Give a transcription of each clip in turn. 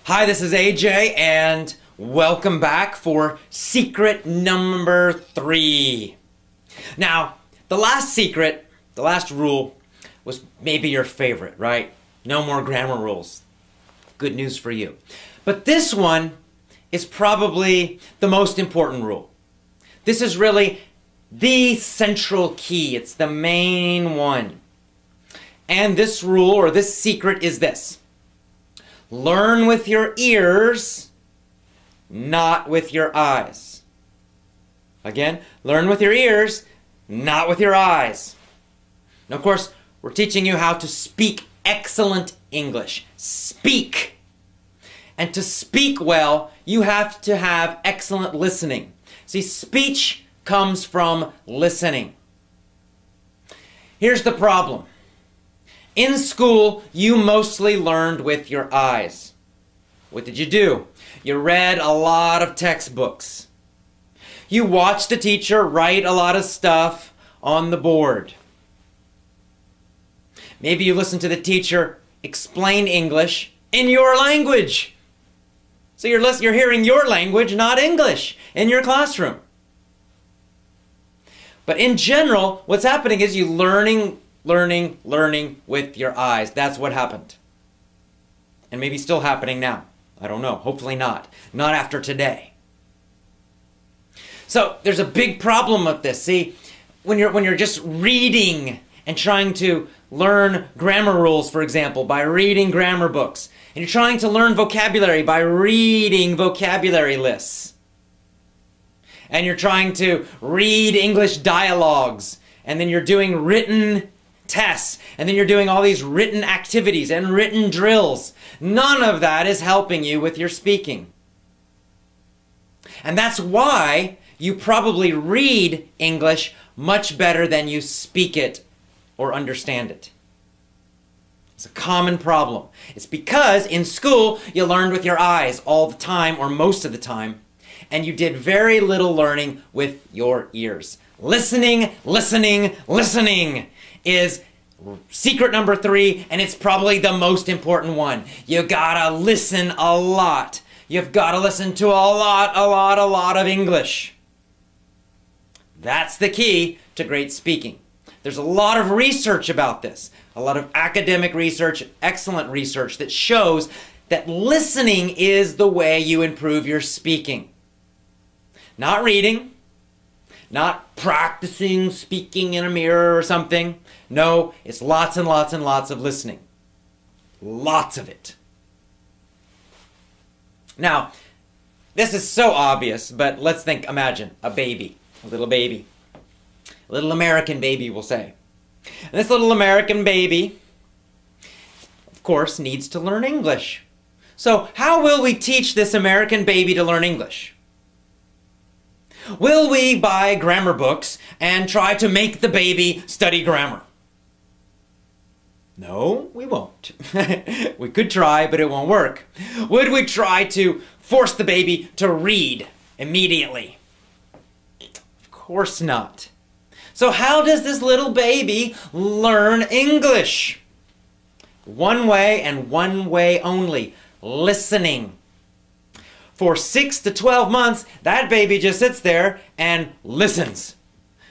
Hi, this is AJ, and welcome back for secret number 3. Now, the last secret, the last rule, was maybe your favorite, right? No more grammar rules. Good news for you. But this one is probably the most important rule. This is really the central key. It's the main one. And this rule, or this secret, is this. Learn with your ears, not with your eyes. Again, learn with your ears, not with your eyes. Now, of course, we're teaching you how to speak excellent English. Speak. And to speak well, you have to have excellent listening. See, speech comes from listening. Here's the problem. In school, you mostly learned with your eyes. What did you do? You read a lot of textbooks. You watched the teacher write a lot of stuff on the board. Maybe you listened to the teacher explain English in your language. So you're hearing your language, not English, in your classroom. But in general, what's happening is you learning with your eyes. That's what happened. And maybe still happening now. I don't know. Hopefully not. Not after today. So there's a big problem with this. See, when you're just reading and trying to learn grammar rules, for example, by reading grammar books, and you're trying to learn vocabulary by reading vocabulary lists, and you're trying to read English dialogues, and then you're doing written tests, and then you're doing all these written activities and written drills. None of that is helping you with your speaking. And that's why you probably read English much better than you speak it or understand it. It's a common problem. It's because in school you learned with your eyes all the time, or most of the time, and you did very little learning with your ears. Listening is secret number 3, and it's probably the most important one. You gotta listen a lot. You've gotta listen to a lot of English. That's the key to great speaking. There's a lot of research about this, a lot of academic research, excellent research that shows that listening is the way you improve your speaking. Not reading, not practicing speaking in a mirror or something. No, it's lots and lots and lots of listening. Lots of it. Now, this is so obvious, but let's imagine a baby, a little baby. A little American baby, we'll say. And this little American baby, of course, needs to learn English. So how will we teach this American baby to learn English? Will we buy grammar books and try to make the baby study grammar? No, we won't. We could try, but it won't work. Would we try to force the baby to read immediately? Of course not. So how does this little baby learn English? One way and one way only: listening. For 6 to 12 months, that baby just sits there and listens.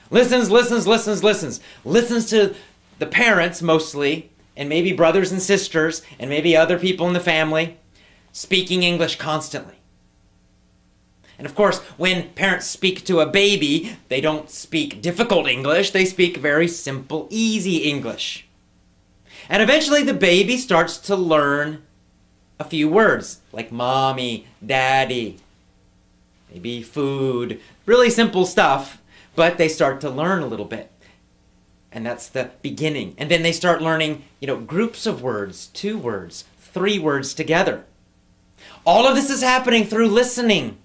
Listens to the parents mostly, and maybe brothers and sisters, and maybe other people in the family, speaking English constantly. And of course, when parents speak to a baby, they don't speak difficult English, they speak very simple, easy English. And eventually the baby starts to learn a few words, like mommy, daddy, maybe food, really simple stuff, but they start to learn a little bit. And that's the beginning. And then they start learning, groups of words, 2 words, 3 words together. All of this is happening through listening.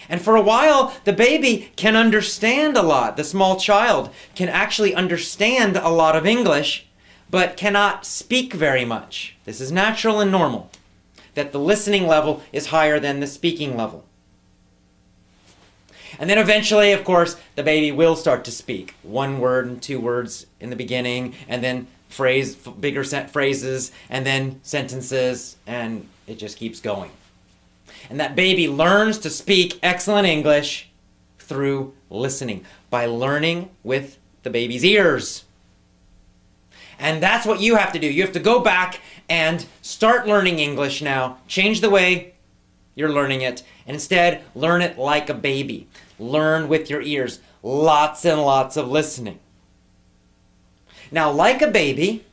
And for a while, the baby can understand a lot. The small child can actually understand a lot of English, but cannot speak very much. This is natural and normal, that the listening level is higher than the speaking level. And then eventually, of course, the baby will start to speak. 1 word and 2 words in the beginning, and then phrases, and then sentences, and it just keeps going. And that baby learns to speak excellent English through listening, by learning with the baby's ears. And that's what you have to do. You have to go back and start learning English now. Change the way you're learning it, and instead learn it like a baby. Learn with your ears. Lots and lots of listening. Now, like a baby,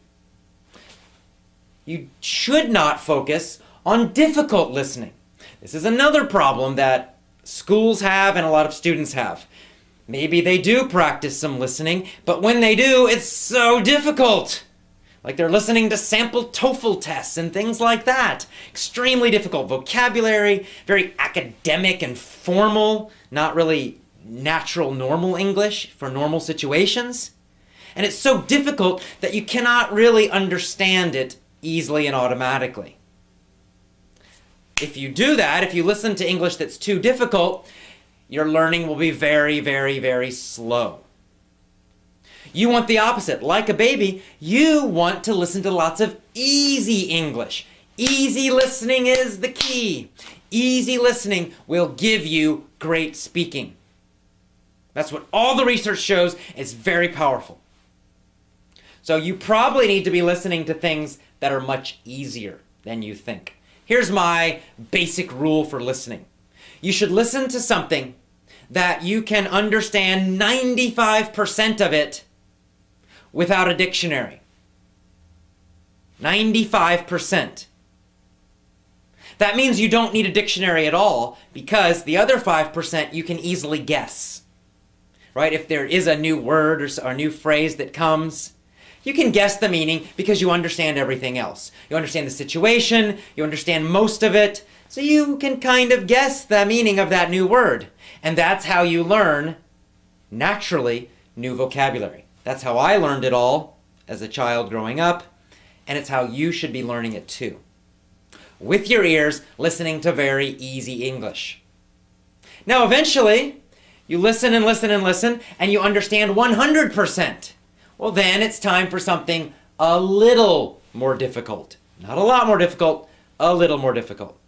you should not focus on difficult listening. This is another problem that schools have and a lot of students have. Maybe they do practice some listening, but when they do, it's so difficult. Like they're listening to sample TOEFL tests and things like that. Extremely difficult vocabulary, very academic and formal, not really natural, normal English for normal situations. And it's so difficult that you cannot really understand it easily and automatically. If you do that, if you listen to English that's too difficult, your learning will be very, very, very slow. You want the opposite. Like a baby, you want to listen to lots of easy English. Easy listening is the key. Easy listening will give you great speaking. That's what all the research shows. It's very powerful. So you probably need to be listening to things that are much easier than you think. Here's my basic rule for listening. You should listen to something that you can understand 95% of it without a dictionary. 95%. That means you don't need a dictionary at all, because the other 5% you can easily guess. Right? If there is a new word or a new phrase that comes, you can guess the meaning because you understand everything else. You understand the situation, you understand most of it, so you can kind of guess the meaning of that new word. And that's how you learn, naturally, new vocabulary. That's how I learned it all as a child growing up, and it's how you should be learning it too. With your ears, listening to very easy English. Now eventually, you listen and listen and listen, and you understand 100%. Well, then it's time for something a little more difficult. Not a lot more difficult, a little more difficult.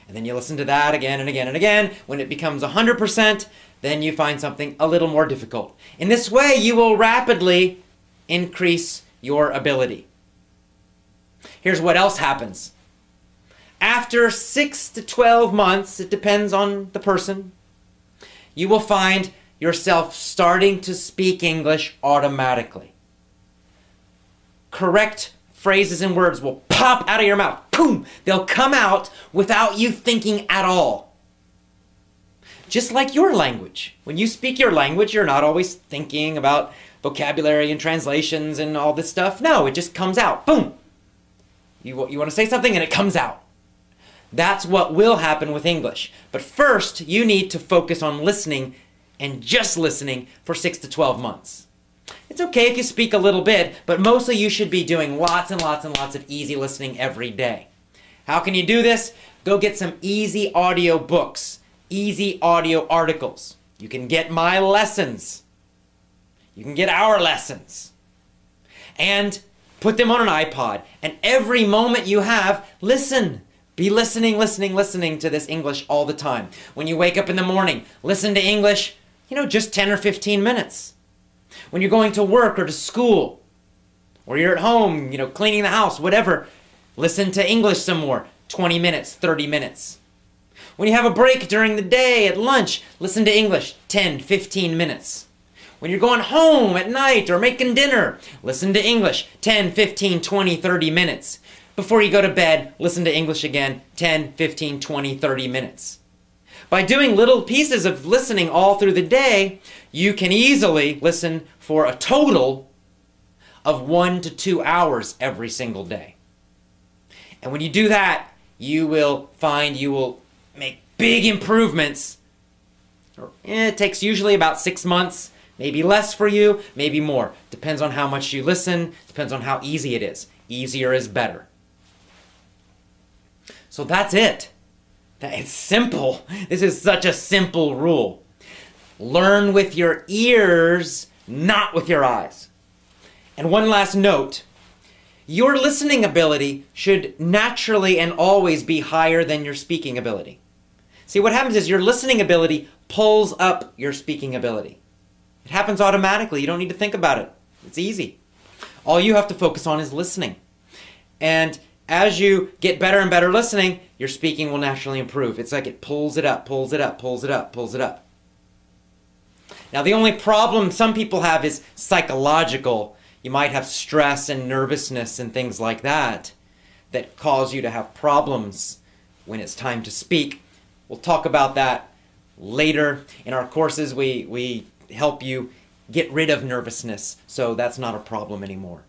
And then you listen to that again and again and again. When it becomes 100%, then you find something a little more difficult. In this way, you will rapidly increase your ability. Here's what else happens. After 6 to 12 months, it depends on the person, you will find yourself starting to speak English automatically. Correct phrases and words will pop out of your mouth. Boom! They'll come out without you thinking at all. Just like your language. When you speak your language, you're not always thinking about vocabulary and translations and all this stuff. No, it just comes out. Boom! You want to say something and it comes out. That's what will happen with English. But first, you need to focus on listening and just listening for 6 to 12 months. It's okay if you speak a little bit, but mostly you should be doing lots and lots and lots of easy listening every day. How can you do this? Go get some easy audio books, easy audio articles. You can get my lessons. You can get our lessons. And put them on an iPod. And every moment you have, listen. Be listening to this English all the time. When you wake up in the morning, listen to English, just 10 or 15 minutes. When you're going to work or to school, or you're at home, cleaning the house, whatever, listen to English some more, 20 minutes, 30 minutes. When you have a break during the day at lunch, listen to English, 10, 15 minutes. When you're going home at night or making dinner, listen to English, 10, 15, 20, 30 minutes. Before you go to bed, listen to English again, 10, 15, 20, 30 minutes. By doing little pieces of listening all through the day, you can easily listen for a total of 1 to 2 hours every single day. And when you do that, you will find you will make big improvements. It takes usually about 6 months, maybe less for you, maybe more. Depends on how much you listen, depends on how easy it is. Easier is better. So that's it. It's simple. This is such a simple rule. Learn with your ears, not with your eyes. And one last note. your listening ability should naturally and always be higher than your speaking ability. See, what happens is your listening ability pulls up your speaking ability. It happens automatically. You don't need to think about it. It's easy. All you have to focus on is listening. And as you get better and better listening, your speaking will naturally improve. It's like it pulls it up, pulls it up, pulls it up, pulls it up. Now, the only problem some people have is psychological. You might have stress and nervousness and things like that that cause you to have problems when it's time to speak. We'll talk about that later. In our courses, we help you get rid of nervousness, so that's not a problem anymore.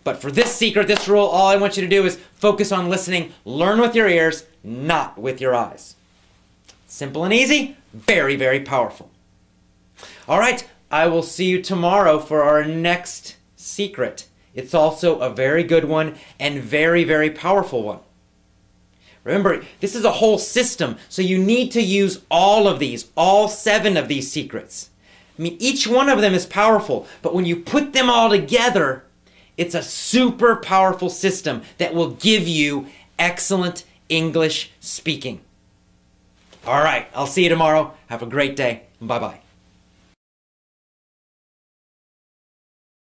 But for this secret, this rule, all I want you to do is focus on listening. Learn with your ears, not with your eyes. Simple and easy, very, very powerful. All right, I will see you tomorrow for our next secret. It's also a very good one and very, very powerful one. Remember, this is a whole system, so you need to use all of these, all 7 of these secrets. I mean, each one of them is powerful, but when you put them all together, it's a super powerful system that will give you excellent English speaking. All right, I'll see you tomorrow. Have a great day. Bye-bye.